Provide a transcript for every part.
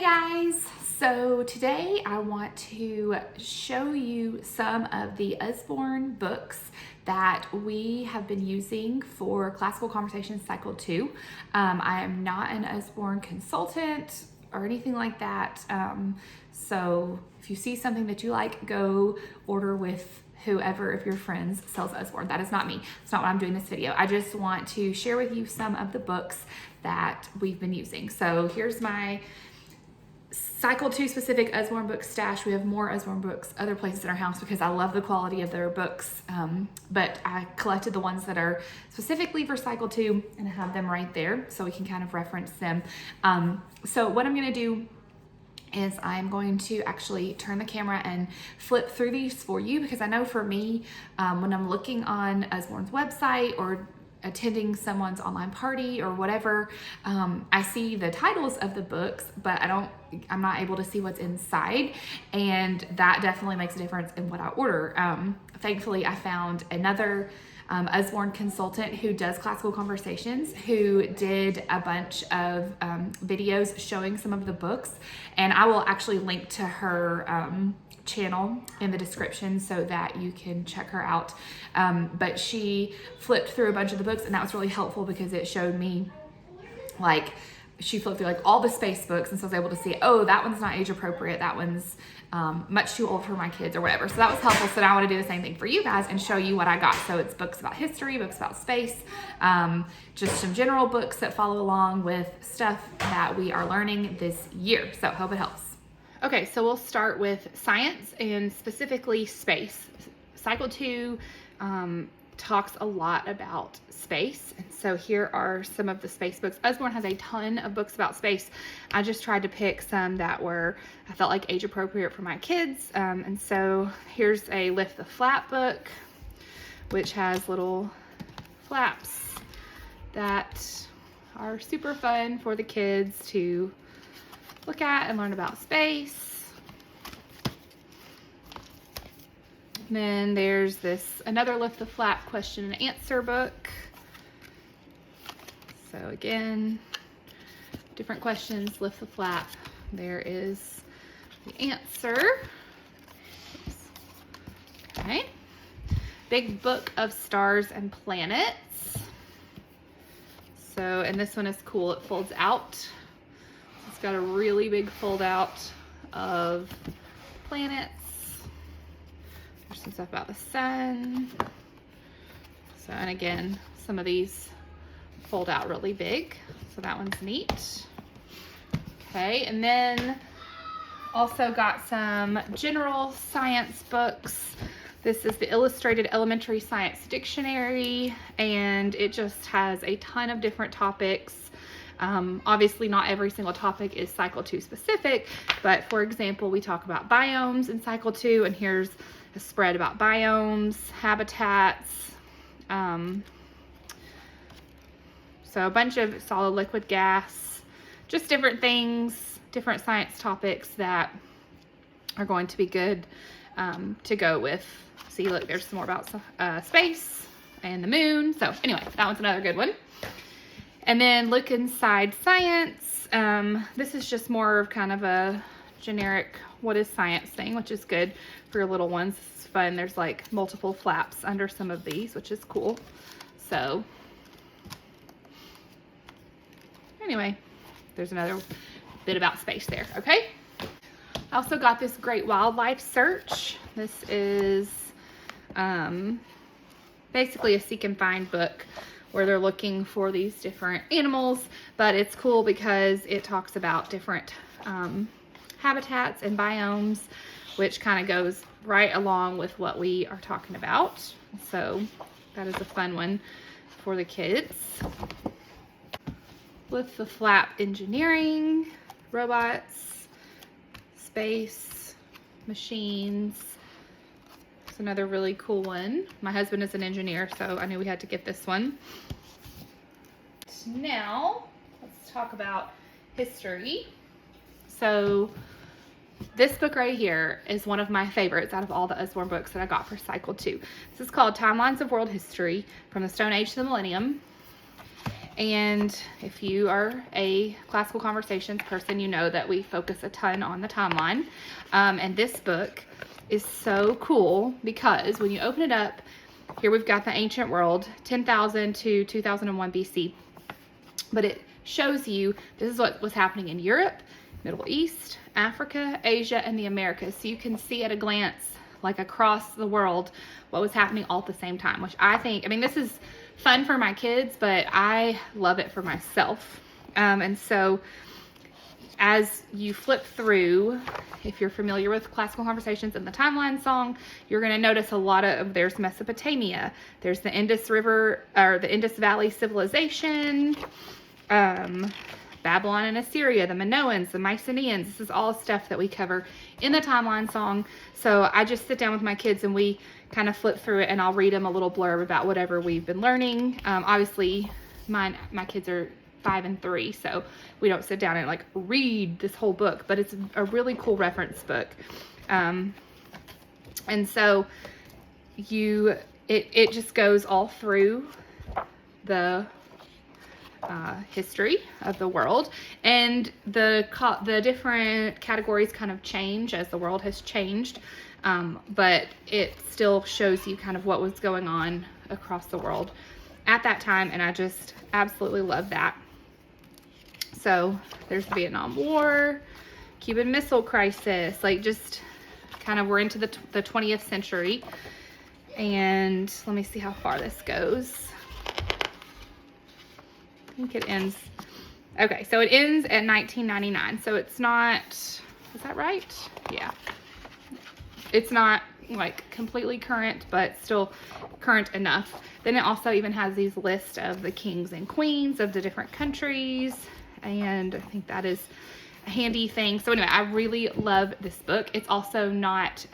guys, so today I want to show you some of the Usborne books that we have been using for Classical Conversations Cycle 2. I am not an Usborne consultant or anything like that, so if you see something that you like, go order with whoever of your friends sells Usborne. That is not me. It's not why I'm doing this video. I just want to share with you some of the books that we've been using. So here's my Cycle 2 specific Usborne book stash. We have more Usborne books other places in our house because I love the quality of their books, but I collected the ones that are specifically for Cycle 2 and I have them right there so we can kind of reference them. So what I'm going to do is I'm going to actually turn the camera and flip through these for you, because I know for me, when I'm looking on Usborne's website or attending someone's online party or whatever, I see the titles of the books, but I'm not able to see what's inside, and that definitely makes a difference in what I order. Thankfully, I found another Usborne consultant who does Classical Conversations, who did a bunch of videos showing some of the books, and I will actually link to her channel in the description so that you can check her out. But she flipped through a bunch of the books, and that was really helpful because it showed me, like, she flipped through like all the space books, and so I was able to see, oh, that one's not age appropriate, that one's much too old for my kids or whatever. So that was helpful. So now I want to do the same thing for you guys and show you what I got. So it's books about history, books about space, just some general books that follow along with stuff that we are learning this year. So hope it helps. Okay, so we'll start with science and specifically space. Cycle 2 talks a lot about space, and so here are some of the space books. Usborne has a ton of books about space. I just tried to pick some that I felt like age appropriate for my kids, and so here's a Lift the Flap book, which has little flaps that are super fun for the kids to look at and learn about space. And then there's another Lift the Flap question and answer book. So again, different questions, lift the flap. There is the answer. Oops. Okay. Big Book of Stars and Planets. So, and this one is cool. It folds out. It's got a really big fold out of planets. There's some stuff about the sun. So, and again, some of these fold out really big. So that one's neat. Okay, and then also got some general science books. This is the Illustrated Elementary Science Dictionary, and it just has a ton of different topics. Obviously not every single topic is Cycle 2 specific, but for example, we talk about biomes in Cycle 2, and here's a spread about biomes, habitats, so a bunch of solid, liquid, gas, just different things, different science topics that are going to be good to go with. See, look, there's some more about space and the moon. So anyway, that one's another good one. And then Look Inside Science. This is just more of kind of a generic what is science thing, which is good for your little ones. It's fun. There's like multiple flaps under some of these, which is cool. So anyway, there's another bit about space there, okay? I also got this Great Wildlife Search. This is basically a seek and find book where they're looking for these different animals, but it's cool because it talks about different habitats and biomes, which kind of goes right along with what we are talking about. So that is a fun one for the kids. Lift the Flap Engineering, robots, space, machines. It's another really cool one. My husband is an engineer, so I knew we had to get this one. Now, let's talk about history. So this book right here is one of my favorites out of all the Usborne books that I got for Cycle 2. This is called Timelines of World History from the Stone Age to the Millennium. And if you are a classical conversations person, you know that we focus a ton on the timeline. And this book is so cool because when you open it up, here we've got the ancient world, 10,000 to 2001 BC. But it shows you this is what was happening in Europe, Middle East, Africa, Asia, and the Americas. So you can see at a glance, like across the world, what was happening all at the same time, which I think, I mean, this is fun for my kids, but I love it for myself. And so as you flip through, if you're familiar with classical conversations and the timeline song, you're going to notice a lot of, there's Mesopotamia, there's the Indus River, or the Indus Valley civilization, Babylon and Assyria, the Minoans, the Mycenaeans. This is all stuff that we cover in the timeline song. So I just sit down with my kids and we kind of flip through it, and I'll read them a little blurb about whatever we've been learning. Obviously, my kids are 5 and 3, so we don't sit down and like read this whole book, but it's a really cool reference book. And so it just goes all through the history of the world, and the different categories kind of change as the world has changed, but it still shows you kind of what was going on across the world at that time, and I just absolutely love that. So there's the Vietnam War, Cuban Missile Crisis, like just kind of we're into the 20th century. And let me see how far this goes. I think it ends, okay, so it ends at 1999. So it's not, is that right? Yeah. It's not like completely current, but still current enough. Then it also even has these lists of the kings and queens of the different countries. And I think that is a handy thing. So anyway, I really love this book. It's also not,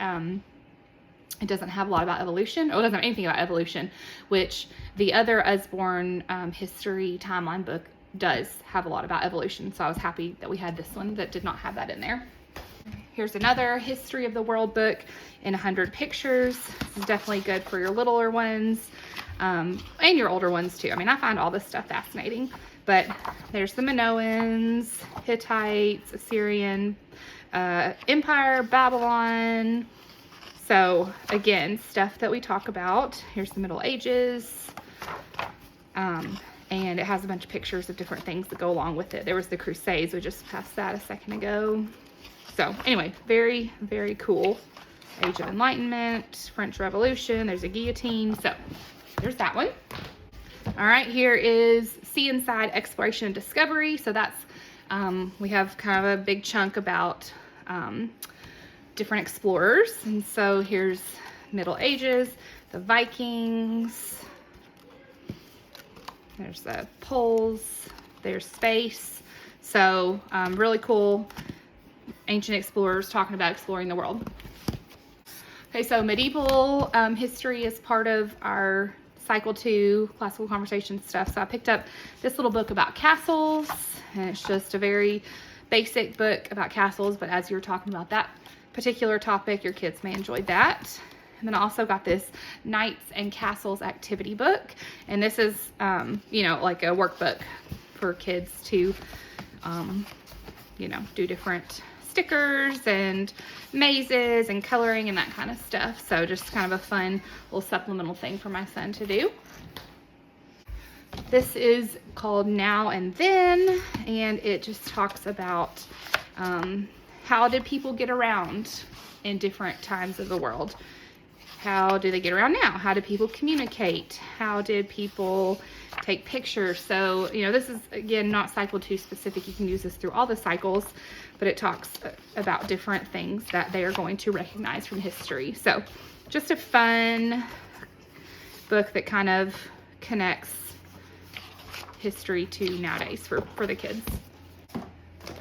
it doesn't have a lot about evolution, or it doesn't have anything about evolution, which the other Usborne history timeline book does have a lot about evolution. So I was happy that we had this one that did not have that in there. Here's another history of the world book in 100 pictures. This is definitely good for your littler ones, and your older ones too. I mean, I find all this stuff fascinating. But there's the Minoans, Hittites, Assyrian Empire, Babylon. So again, stuff that we talk about. Here's the Middle Ages. And it has a bunch of pictures of different things that go along with it. There was the Crusades. We just passed that a second ago. So anyway, very, very cool. Age of Enlightenment, French Revolution. There's a guillotine. So there's that one. All right, here is Sea and Side Exploration and Discovery. So that's, we have kind of a big chunk about different explorers. And so here's Middle Ages, the Vikings, there's the poles, there's space. So really cool ancient explorers talking about exploring the world. Okay, so medieval history is part of our Cycle 2 classical conversation stuff. So I picked up this little book about castles, and it's just a very basic book about castles, but as you're talking about that particular topic, your kids may enjoy that. And then I also got this Knights and Castles activity book, and this is you know, like a workbook for kids to you know, do different stickers and mazes and coloring and that kind of stuff. So just kind of a fun little supplemental thing for my son to do. This is called Now and Then, and it just talks about how did people get around in different times of the world. How do they get around now? How do people communicate? How did people take pictures? So, you know, this is, again, not Cycle 2 specific. You can use this through all the cycles, but it talks about different things that they are going to recognize from history. So, just a fun book that kind of connects history to nowadays for the kids.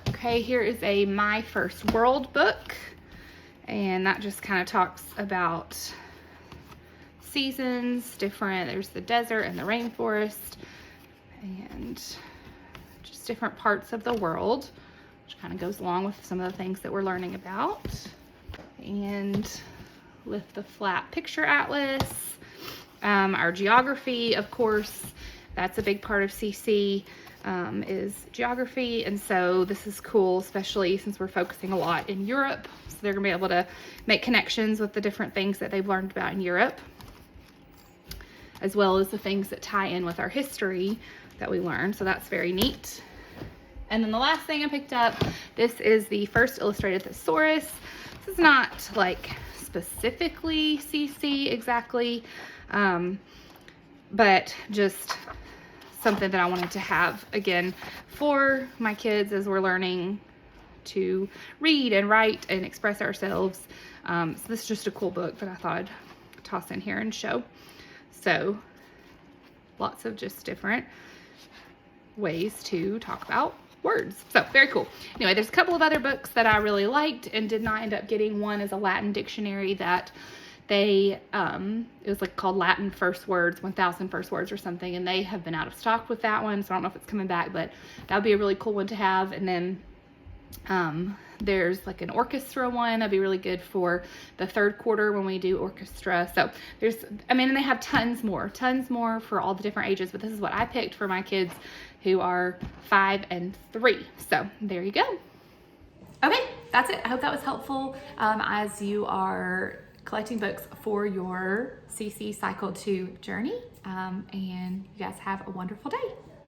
Okay, here is a My First World book, and that just kind of talks about seasons, different, there's the desert and the rainforest, and just different parts of the world, which kind of goes along with some of the things that we're learning about. And Lift the Flat Picture Atlas, our geography, of course, that's a big part of CC, is geography. And so this is cool, especially since we're focusing a lot in Europe. So they're gonna be able to make connections with the different things that they've learned about in Europe, as well as the things that tie in with our history that we learned. So that's very neat. And then the last thing I picked up, this is the First Illustrated Thesaurus. This is not like specifically CC exactly, but just something that I wanted to have again for my kids as we're learning to read and write and express ourselves. So this is just a cool book that I thought I'd toss in here and show. So lots of just different ways to talk about words. So very cool. Anyway, there's a couple of other books that I really liked and did not end up getting. One is a Latin dictionary that they, it was like called Latin First Words, 1000 First Words or something. And they have been out of stock with that one. So I don't know if it's coming back, but that would be a really cool one to have. And then there's like an orchestra one that'd be really good for the third quarter when we do orchestra. So there's, I mean, and they have tons more for all the different ages, but this is what I picked for my kids who are 5 and 3. So there you go. Okay, that's it. I hope that was helpful as you are collecting books for your CC Cycle 2 journey. And you guys have a wonderful day.